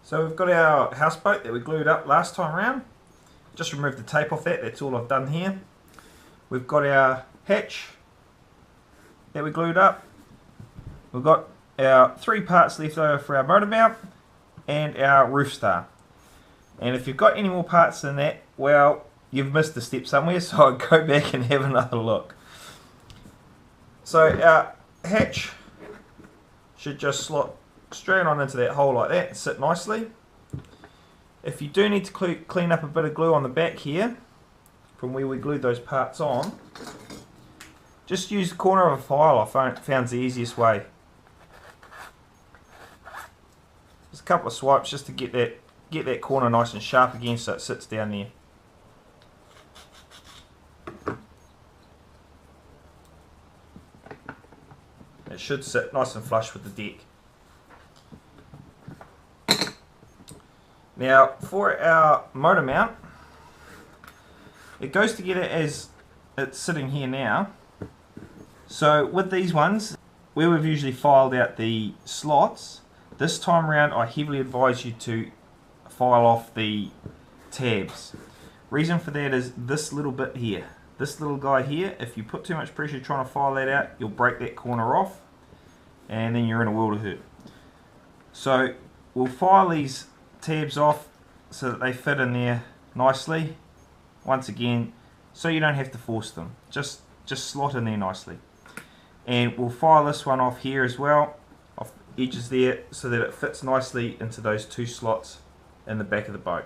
So we've got our houseboat that we glued up last time around. Just removed the tape off that, that's all I've done here. We've got our hatch that we glued up. We've got our 3 parts left over for our motor mount and our roof star. And if you've got any more parts than that, well, you've missed a step somewhere, so I'd go back and have another look. So our hatch should just slot straight on into that hole like that and sit nicely. If you do need to clean up a bit of glue on the back here, from where we glued those parts on, just use the corner of a file. I found the easiest way. Just a couple of swipes just to get that corner nice and sharp again so it sits down there. It should sit nice and flush with the deck. Now for our motor mount, it goes together as it's sitting here now. So with these ones, where we've usually filed out the slots, this time around I heavily advise you to file off the tabs. Reason for that is this little bit here. This little guy here, if you put too much pressure trying to file that out, you'll break that corner off and then you're in a world of hurt. So we'll file these tabs off so that they fit in there nicely. Once again, so you don't have to force them. Just slot in there nicely. And we'll file this one off here as well, off the edges there, so that it fits nicely into those 2 slots in the back of the boat.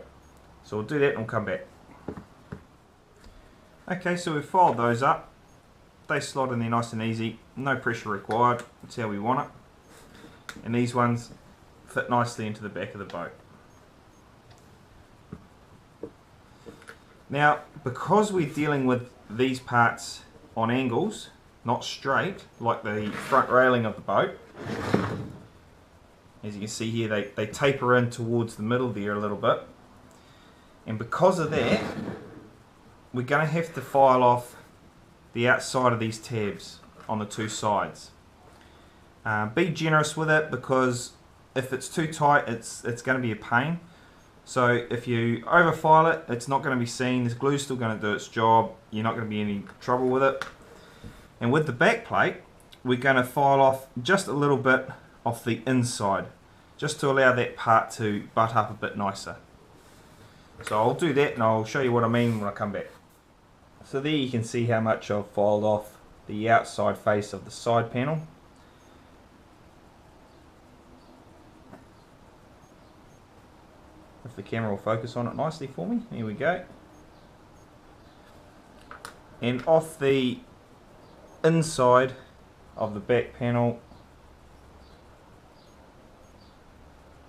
So we'll do that and we'll come back. Okay, so we've filed those up. They slot in there nice and easy, no pressure required. That's how we want it. And these ones fit nicely into the back of the boat. Now, because we're dealing with these parts on angles, not straight, like the front railing of the boat, as you can see here, they taper in towards the middle there a little bit. And because of that, we're going to have to file off the outside of these tabs on the 2 sides. Be generous with it, because if it's too tight, it's going to be a pain. So if you overfile it, it's not going to be seen. This glue's still going to do its job. You're not going to be in any trouble with it. And with the back plate, we're going to file off just a little bit off the inside, just to allow that part to butt up a bit nicer. So I'll do that and I'll show you what I mean when I come back. So there you can see how much I've filed off the outside face of the side panel. If the camera will focus on it nicely for me, here we go. And off the inside of the back panel,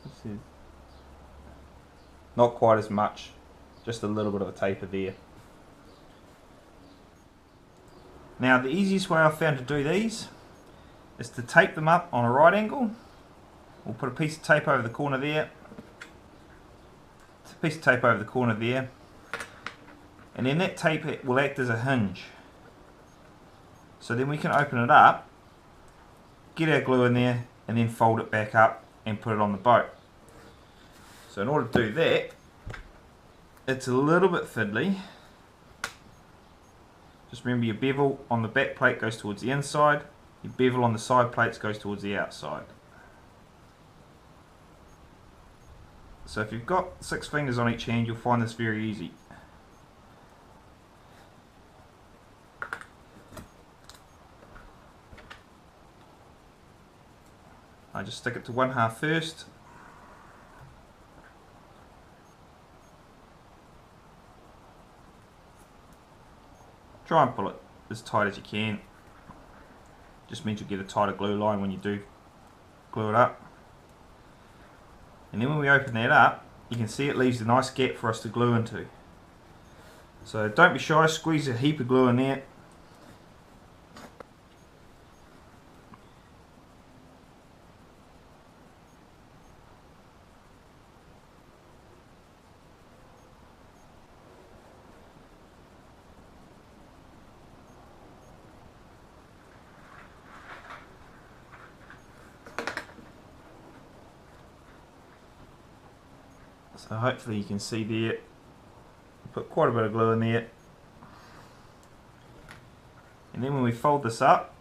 this is not quite as much, just a little bit of a taper there. Now the easiest way I've found to do these is to tape them up on a right angle. We'll put a piece of tape over the corner there, piece of tape over the corner there, and then that tape will act as a hinge. So then we can open it up, get our glue in there, and then fold it back up and put it on the boat. So in order to do that, it's a little bit fiddly. Just remember, your bevel on the back plate goes towards the inside, your bevel on the side plates goes towards the outside. So if you've got 6 fingers on each hand, you'll find this very easy. I just stick it to 1/2 first. Try and pull it as tight as you can. Just means you'll get a tighter glue line when you do glue it up. And then when we open that up, you can see it leaves a nice gap for us to glue into. So don't be shy, squeeze a heap of glue in there. So hopefully you can see there, put quite a bit of glue in there. And then when we fold this up,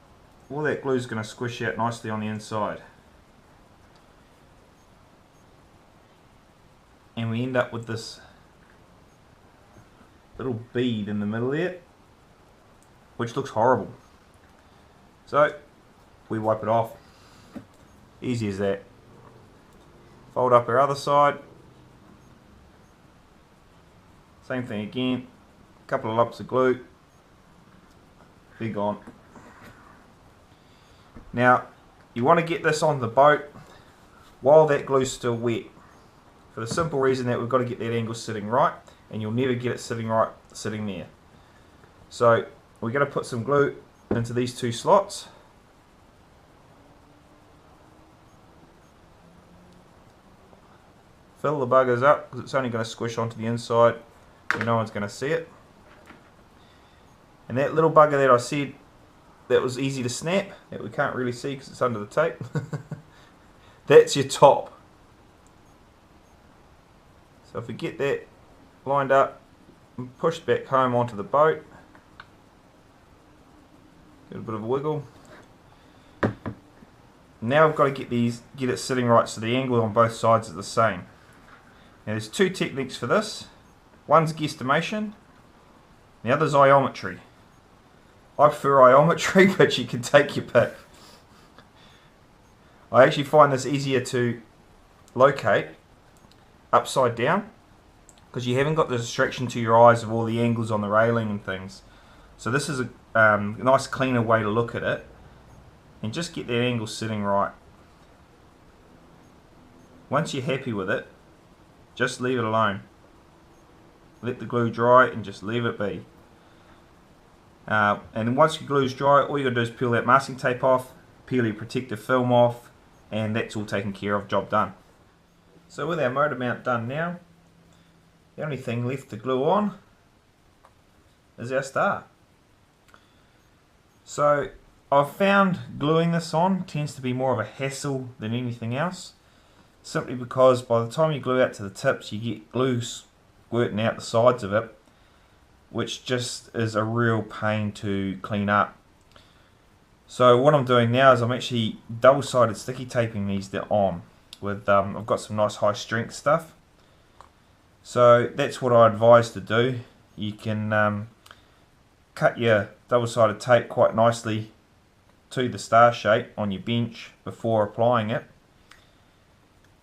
all that glue is going to squish out nicely on the inside. And we end up with this little bead in the middle there, which looks horrible. So we wipe it off. Easy as that. Fold up our other side. Same thing again. A couple of lumps of glue. They're gone. Now you want to get this on the boat while that glue's still wet, for the simple reason that we've got to get that angle sitting right, and you'll never get it sitting right sitting there. So we're going to put some glue into these two slots. Fill the buggers up because it's only going to squish onto the inside and no one's going to see it. And that little bugger that I said that was easy to snap, that we can't really see because it's under the tape, that's your top. So if we get that lined up and pushed back home onto the boat, get a bit of a wiggle. Now we've got to get it sitting right so the angle on both sides is the same. Now there's two techniques for this. One's guesstimation, the other's iometry. I prefer iometry, but you can take your pick. I actually find this easier to locate upside down because you haven't got the distraction to your eyes of all the angles on the railing and things. So this is a nice cleaner way to look at it and just get that angle sitting right. Once you're happy with it, just leave it alone. Let the glue dry and just leave it be. And then once your glue's dry, all you got to do is peel that masking tape off, peel your protective film off, and that's all taken care of, job done. So with our motor mount done now, the only thing left to glue on is our star. So I've found gluing this on tends to be more of a hassle than anything else, simply because by the time you glue out to the tips you get glue squirting out the sides of it, which just is a real pain to clean up. So what I'm doing now is I'm actually double-sided sticky taping these on with I've got some nice high strength stuff. So that's what I advise to do. You can cut your double-sided tape quite nicely to the star shape on your bench before applying it.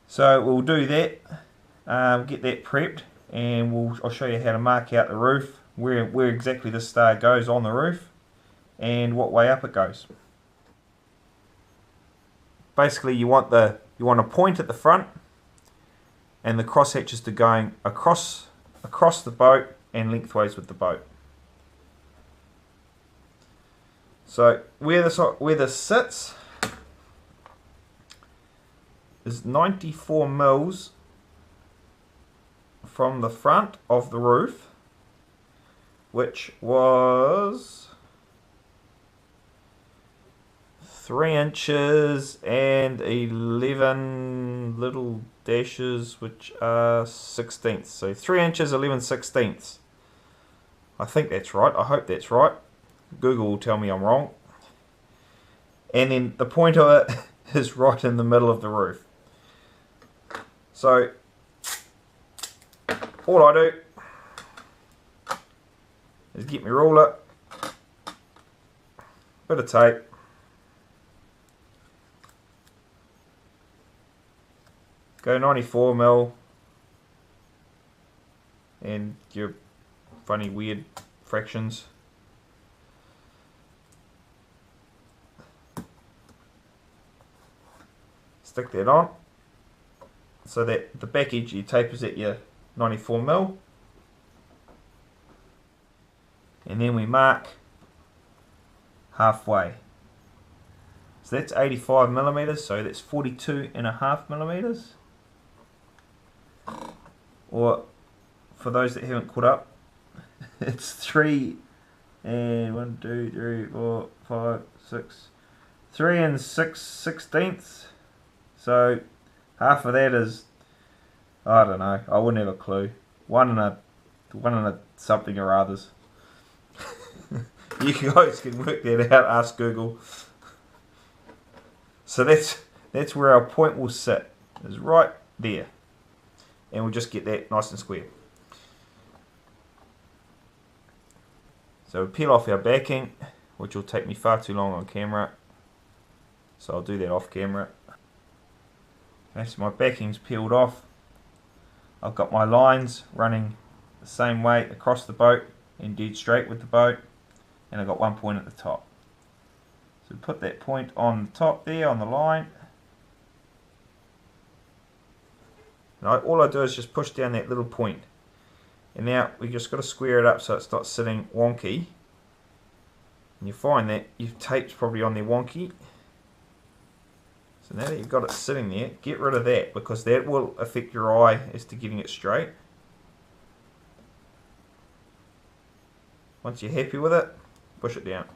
So we'll do that, get that prepped, and I'll show you how to mark out the roof, where exactly this star goes on the roof and what way up it goes. Basically you want a point at the front and the cross hatches to going across the boat and lengthways with the boat. So where this sits is 94 mils from the front of the roof, which was 3 inches and 11 little dashes, which are 16ths. So 3 inches, 11/16. I think that's right. I hope that's right. Google will tell me I'm wrong. And then the point of it is right in the middle of the roof. So all I do is get my ruler, bit of tape, go 94 mil, and your funny weird fractions. Stick that on so that the back edge of your tape is at your 94 mil, and then we mark halfway. So that's 85 millimeters, so that's 42.5 millimeters. Or for those that haven't caught up, it's 3 and 1, 2, 3, 4, 5, 6, 3 and 6/16. So half of that is I don't know. I wouldn't have a clue. One in a something or others. You guys can work that out. Ask Google. So that's where our point will sit. Is right there, and we'll just get that nice and square. So we'll peel off our backing, which will take me far too long on camera. So I'll do that off camera. Okay, so my backing's peeled off. I've got my lines running the same way across the boat and dead straight with the boat, and I've got one point at the top. So put that point on the top there on the line. And all I do is just push down that little point. And now we just got to square it up so it's not sitting wonky. And you find that your tape's probably on there wonky. So now that you've got it sitting there, get rid of that, because that will affect your eye as to getting it straight. Once you're happy with it, push it down.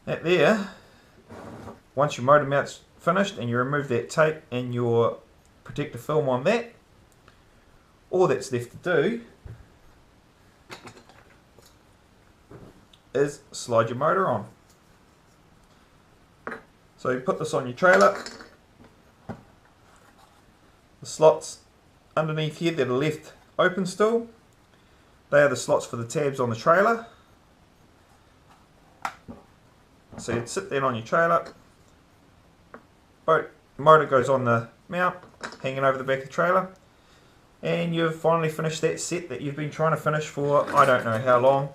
That there, once your motor mount's finished and you remove that tape and your protective film on that, all that's left to do is slide your motor on. So you put this on your trailer. The slots underneath here that are left open still, they are the slots for the tabs on the trailer. So you'd sit there on your trailer, motor goes on the mount, hanging over the back of the trailer, and you've finally finished that set that you've been trying to finish for I don't know how long.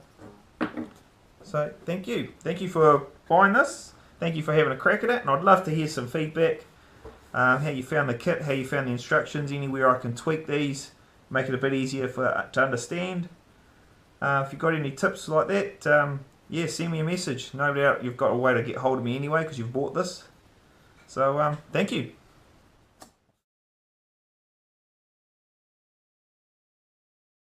So thank you. Thank you for buying this. Thank you for having a crack at it, and I'd love to hear some feedback. How you found the kit, how you found the instructions, anywhere I can tweak these, make it a bit easier to understand. If you've got any tips like that, yeah, send me a message. No doubt you've got a way to get hold of me anyway because you've bought this. So thank you.